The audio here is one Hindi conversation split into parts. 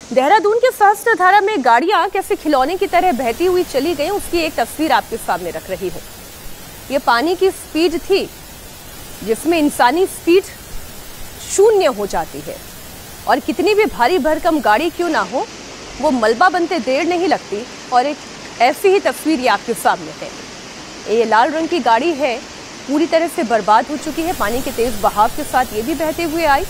देहरादून के सहस्त्रधारा में गाड़ियां कैसे खिलौने की तरह बहती हुई चली गई, उसकी एक तस्वीर आपके सामने रख रही हूं। ये पानी की स्पीड थी जिसमें इंसानी स्पीड शून्य हो जाती है, और कितनी भी भारी भरकम गाड़ी क्यों ना हो, वो मलबा बनते देर नहीं लगती। और एक ऐसी ही तस्वीर ये आपके सामने है। ये लाल रंग की गाड़ी है, पूरी तरह से बर्बाद हो चुकी है। पानी के तेज बहाव के साथ ये भी बहते हुए आई।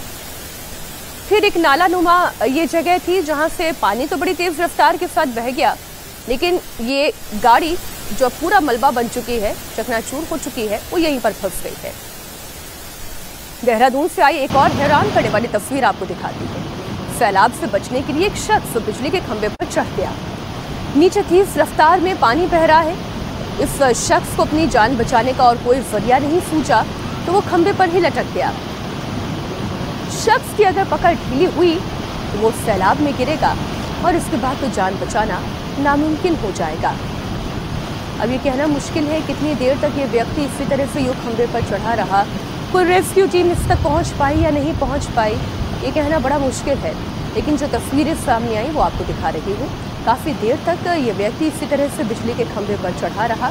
फिर एक नाला नुमा ये जगह थी जहां से पानी तो बड़ी तेज रफ्तार के साथ बह गया, लेकिन ये गाड़ी जो पूरा मलबा बन चुकी है, चकनाचूर हो चुकी है, वो यहीं पर फंस गई है। देहरादून से आई एक और हैरान करने वाली तस्वीर आपको दिखाती है। सैलाब से बचने के लिए एक शख्स बिजली के खंभे पर चढ़ गया। नीचे तेज रफ्तार में पानी बह रहा है। इस शख्स को अपनी जान बचाने का और कोई जरिया नहीं सूझा तो वो खंभे पर ही लटक गया। शख्स की अगर पकड़ ढीली हुई तो वो सैलाब में गिरेगा और इसके बाद तो जान बचाना नामुमकिन हो जाएगा। अब ये कहना मुश्किल है कितनी देर तक ये व्यक्ति इसी तरह से यूं खंभे पर चढ़ा रहा, कोई रेस्क्यू टीम इस तक पहुंच पाई या नहीं पहुंच पाई, ये कहना बड़ा मुश्किल है। लेकिन जो तस्वीरें सामने आई वो आपको दिखा रही हूँ। काफ़ी देर तक ये व्यक्ति इसी तरह से बिजली के खंभे पर चढ़ा रहा,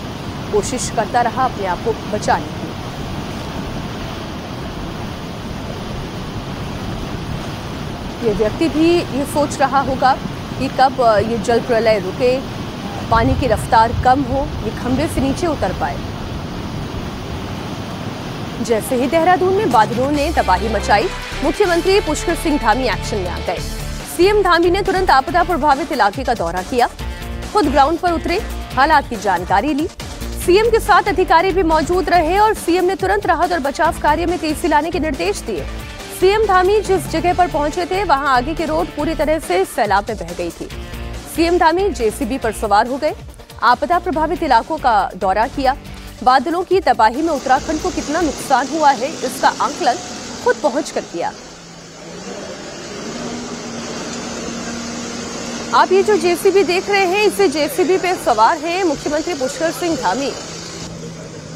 कोशिश करता रहा अपने आप को बचाने की। ये व्यक्ति भी ये सोच रहा होगा कि कब ये जल प्रलय रुके, पानी की रफ्तार कम हो, ये खंभे से नीचे उतर पाए। जैसे ही देहरादून में बादलों ने तबाही मचाई, मुख्यमंत्री पुष्कर सिंह धामी एक्शन में आ गए। सीएम धामी ने तुरंत आपदा प्रभावित इलाके का दौरा किया, खुद ग्राउंड पर उतरे, हालात की जानकारी ली। सीएम के साथ अधिकारी भी मौजूद रहे और सीएम ने तुरंत राहत और बचाव कार्य में तेजी लाने के निर्देश दिए। सीएम धामी जिस जगह पर पहुंचे थे वहां आगे की रोड पूरी तरह से सैलाब में बह गई थी। सीएम धामी जेसीबी पर सवार हो गए, आपदा प्रभावित इलाकों का दौरा किया। बादलों की तबाही में उत्तराखंड को कितना नुकसान हुआ है इसका आंकलन खुद पहुंचकर किया। आप ये जो जेसीबी देख रहे हैं, इसे जेसीबी पे सवार हैं मुख्यमंत्री पुष्कर सिंह धामी।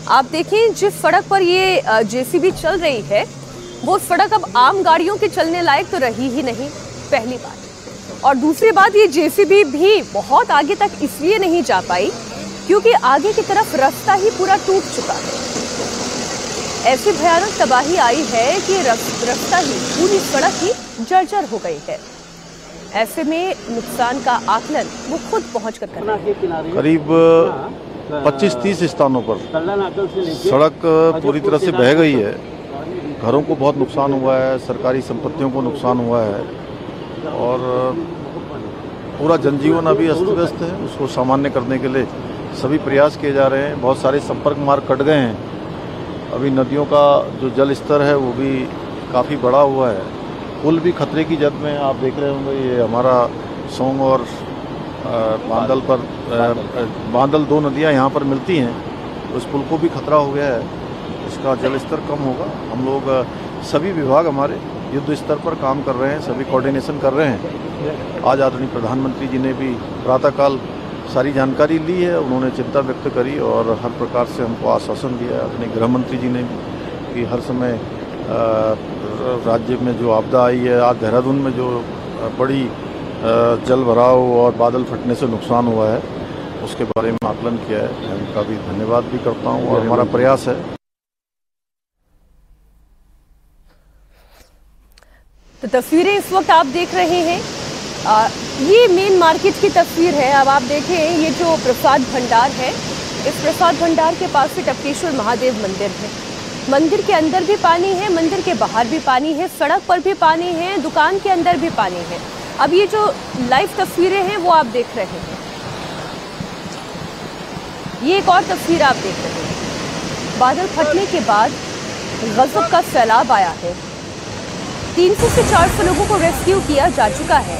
आप देखें जिस सड़क पर ये जेसीबी चल रही है वो सड़क अब आम गाड़ियों के चलने लायक तो रही ही नहीं, पहली बात। और दूसरी बात, ये जेसीबी भी बहुत आगे तक इसलिए नहीं जा पाई क्योंकि आगे की तरफ रास्ता ही पूरा टूट चुका है। ऐसी भयानक तबाही आई है कि रास्ता ही, पूरी सड़क ही जर्जर हो गई है। ऐसे में नुकसान का आकलन वो खुद पहुंचकर करना है। करीब 25-30 स्थानों पर सड़क पूरी तरह से बह गई है। घरों को बहुत नुकसान हुआ है, सरकारी संपत्तियों को नुकसान हुआ है और पूरा जनजीवन अभी अस्त व्यस्त है। उसको सामान्य करने के लिए सभी प्रयास किए जा रहे हैं। बहुत सारे संपर्क मार्ग कट गए हैं। अभी नदियों का जो जल स्तर है वो भी काफ़ी बढ़ा हुआ है। पुल भी खतरे की जद में, आप देख रहे होंगे ये हमारा सोंग और बांदल पर, बांदल दो नदियां यहाँ पर मिलती हैं, उस पुल को भी खतरा हो गया है। इसका जल स्तर कम होगा। हम लोग सभी विभाग हमारे युद्ध स्तर पर काम कर रहे हैं, सभी कोऑर्डिनेशन कर रहे हैं। आज आदरणीय प्रधानमंत्री जी ने भी प्रातःकाल सारी जानकारी ली है, उन्होंने चिंता व्यक्त करी और हर प्रकार से हमको आश्वासन दिया है। आदरणीय गृह मंत्री जी ने कि हर समय राज्य में जो आपदा आई है, आज देहरादून में जो बड़ी जल भराव और बादल फटने से नुकसान हुआ है उसके बारे में आकलन किया है। मैं उनका भी धन्यवाद भी करता हूँ और हमारा प्रयास है। तो तस्वीरें इस वक्त आप देख रहे हैं, ये मेन मार्केट की तस्वीर है। अब आप देखें ये जो प्रसाद भंडार है, इस प्रसाद भंडार के पास से टपकेश्वर महादेव मंदिर है। मंदिर के अंदर भी पानी है, मंदिर के बाहर भी पानी है, सड़क पर भी पानी है, दुकान के अंदर भी पानी है। अब ये जो लाइव तस्वीरें हैं वो आप देख रहे हैं। ये एक और तस्वीर आप देख रहे हैं। बादल फटने के बाद गजब का सैलाब आया है। 300 से 400 लोगों को रेस्क्यू किया जा चुका है।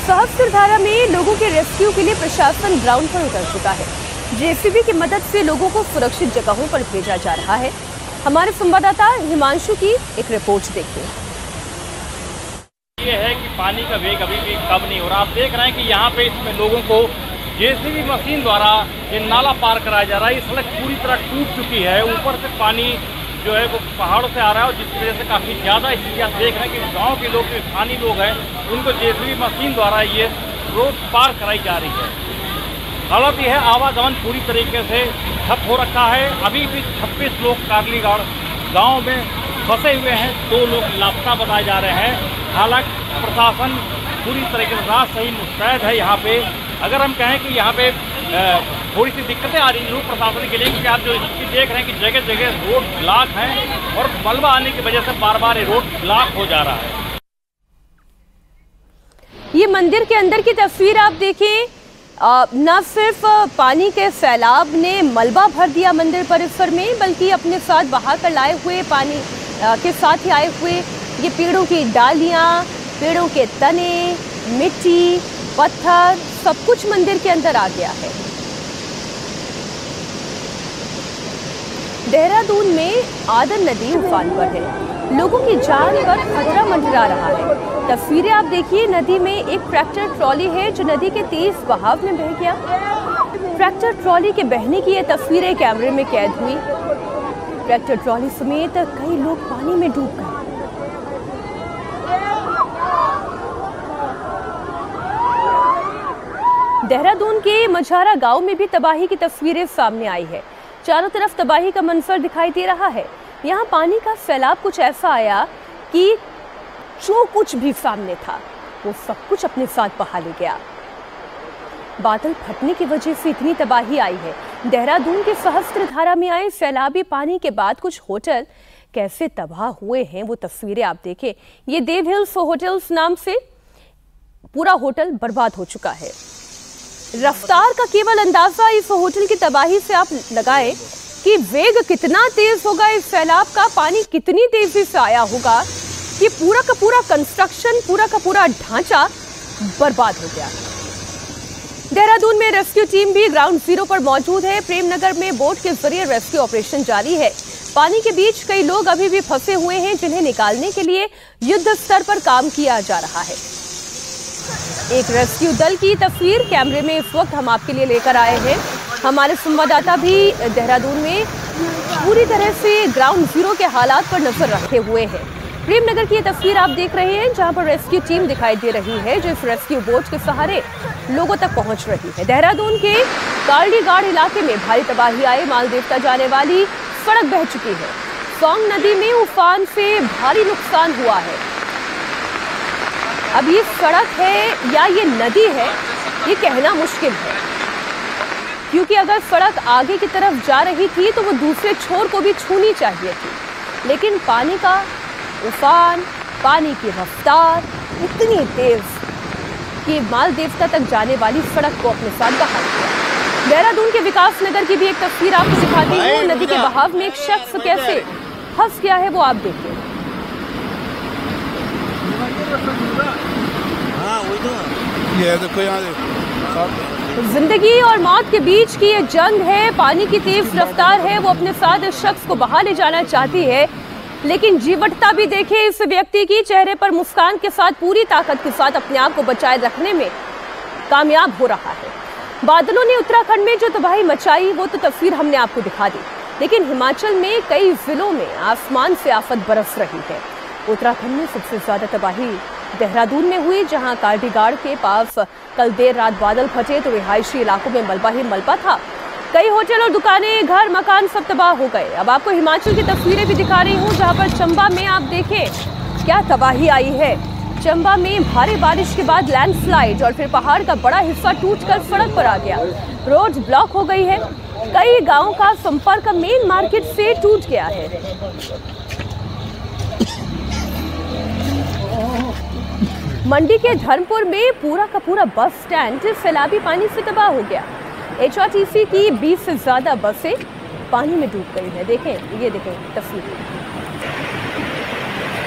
सहस्त्रधारा में लोगों के रेस्क्यू के लिए प्रशासन ग्राउंड पर उतर चुका है। जेसीबी की मदद से लोगों को सुरक्षित जगहों पर भेजा जा रहा है। हमारे संवाददाता हिमांशु की एक रिपोर्ट देखिए। ये है कि पानी का वेग अभी भी कम नहीं हो रहा। आप देख रहे हैं कि यहाँ पे इसमें लोगों को जेसीबी मशीन द्वारा ये नाला पार कराया जा रहा है। ये सड़क पूरी तरह टूट चुकी है, ऊपर से पानी जो है वो पहाड़ों से आ रहा है और जिसकी वजह से काफ़ी ज़्यादा स्थिति आप देख रहे हैं कि गांव के लोग, जो स्थानीय लोग हैं, उनको जेसीबी मशीन द्वारा ये रोड पार कराई जा रही है। हालात यह है, आवागमन पूरी तरीके से ठप हो रखा है। अभी भी 26 लोग कारलीगाड़ गाँव में फंसे हुए हैं, 2 लोग लापता बताए जा रहे हैं। हालांकि प्रशासन पूरी तरीके से रात सही मुस्तैद है यहाँ पे। अगर हम कहें कि यहाँ पे थोड़ी सी दिक्कतें आ रही हैं प्रशासन के लिए, क्योंकि आप जो स्थिति देख रहे हैं कि जगह जगह रोड ब्लॉक हैं और मलबा आने की वजह से बार बार ये रोड ब्लॉक हो जा रहा है। ये मंदिर के अंदर की तस्वीर आप देखें, न सिर्फ पानी के सैलाब ने मलबा भर दिया मंदिर परिसर में, बल्कि अपने साथ बहा कर लाए हुए पानी के साथ ही आए हुए ये पेड़ों की डालियां, पेड़ों के तने, मिट्टी, पत्थर, सब कुछ मंदिर के अंदर आ गया है। देहरादून में आदन नदी उफान पर है, लोगों की जान पर खतरा मंडरा रहा है। तस्वीरें आप देखिए, नदी में एक ट्रैक्टर ट्रॉली है जो नदी के तेज बहाव में बह गया। ट्रैक्टर ट्रॉली के बहने की ये तस्वीरें कैमरे में कैद हुई। ट्रैक्टर ट्रॉली समेत कई लोग पानी में डूब गए। देहरादून के मझारा गांव में भी तबाही की तस्वीरें सामने आई है। चारों तरफ तबाही का मंजर दिखाई दे रहा है। यहाँ पानी का सैलाब कुछ ऐसा आया कि जो कुछ भी सामने था वो सब कुछ अपने साथ बहा ले गया। बादल फटने की वजह से इतनी तबाही आई है। देहरादून के सहस्त्रधारा में आए सैलाबी पानी के बाद कुछ होटल कैसे तबाह हुए हैं वो तस्वीरें आप देखें। ये देव हिल्स होटल्स नाम से पूरा होटल बर्बाद हो चुका है। रफ्तार का केवल अंदाजा इस होटल की तबाही से आप लगाएं कि वेग कितना तेज होगा, इस सैलाब का पानी कितनी तेजी से आया होगा कि पूरा का पूरा कंस्ट्रक्शन, पूरा का पूरा ढांचा बर्बाद हो गया। देहरादून में रेस्क्यू टीम भी ग्राउंड जीरो पर मौजूद है। प्रेमनगर में बोट के जरिए रेस्क्यू ऑपरेशन जारी है। पानी के बीच कई लोग अभी भी फंसे हुए हैं, जिन्हें निकालने के लिए युद्ध स्तर पर काम किया जा रहा है। एक रेस्क्यू दल की तस्वीर कैमरे में इस वक्त हम आपके लिए लेकर आए हैं। हमारे संवाददाता भी देहरादून में पूरी तरह से ग्राउंड जीरो के हालात पर नजर रखे हुए हैं। प्रेमनगर की ये तस्वीर आप देख रहे हैं, जहां पर रेस्क्यू टीम दिखाई दे रही है, जो इस रेस्क्यू बोट के सहारे लोगों तक पहुंच रही है। देहरादून के कारलीगाड़ इलाके में भारी तबाही आई, माल देवता जाने वाली सड़क बह चुकी है। सोंग नदी में उफान से भारी नुकसान हुआ है। अब ये सड़क है या ये नदी है, ये कहना मुश्किल है, क्योंकि अगर सड़क आगे की तरफ जा रही थी तो वो दूसरे छोर को भी छूनी चाहिए थी, लेकिन पानी का उफान, पानी की रफ्तार इतनी तेज कि माल देवता तक जाने वाली सड़क को अपने साथ बहा दिया। देहरादून के विकास नगर की भी एक तस्वीर आपको दिखाती हूँ। नदी के बहाव में एक शख्स कैसे फंस गया है वो आप देखिए। ये देखो यहाँ देखो। जिंदगी और मौत के बीच की ये जंग है। पानी की तेज रफ्तार है, वो अपने साथ इस शख्स को बहा ले जाना चाहती है, लेकिन जीवटता भी देखे इस व्यक्ति की, चेहरे पर मुस्कान के साथ पूरी ताकत के साथ अपने आप को बचाए रखने में कामयाब हो रहा है। बादलों ने उत्तराखंड में जो तबाही मचाई वो तो तस्वीर हमने आपको दिखा दी, लेकिन हिमाचल में कई जिलों में आसमान से आफत बरस रही है। उत्तराखंड में सबसे ज्यादा तबाही देहरादून में हुई, जहां कारलीगाड़ के पास कल देर रात बादल फटे तो रिहायशी इलाकों में मलबा ही मलबा था। कई होटल और दुकानें, घर, मकान सब तबाह हो गए। अब आपको हिमाचल की तस्वीरें भी दिखा रही हूँ, जहां पर चंबा में आप देखें क्या तबाही आई है। चंबा में भारी बारिश के बाद लैंडस्लाइड और फिर पहाड़ का बड़ा हिस्सा टूटकर सड़क पर आ गया। रोड ब्लॉक हो गई है। कई गांवों का संपर्क मेन मार्केट से टूट गया है। मंडी के धर्मपुर में पूरा का पूरा बस स्टैंड सैलाबी पानी से तबाह हो गया। HRTC की 20 से ज्यादा बसें पानी में डूब गई है। देखें, ये देखें तस्वीर।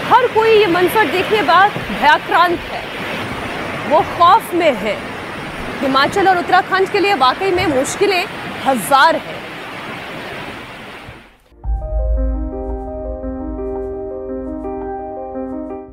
हर कोई ये मंजर देखने बाद भयाक्रांत है, वो खौफ में है। हिमाचल और उत्तराखंड के लिए वाकई में मुश्किलें हजार हैं।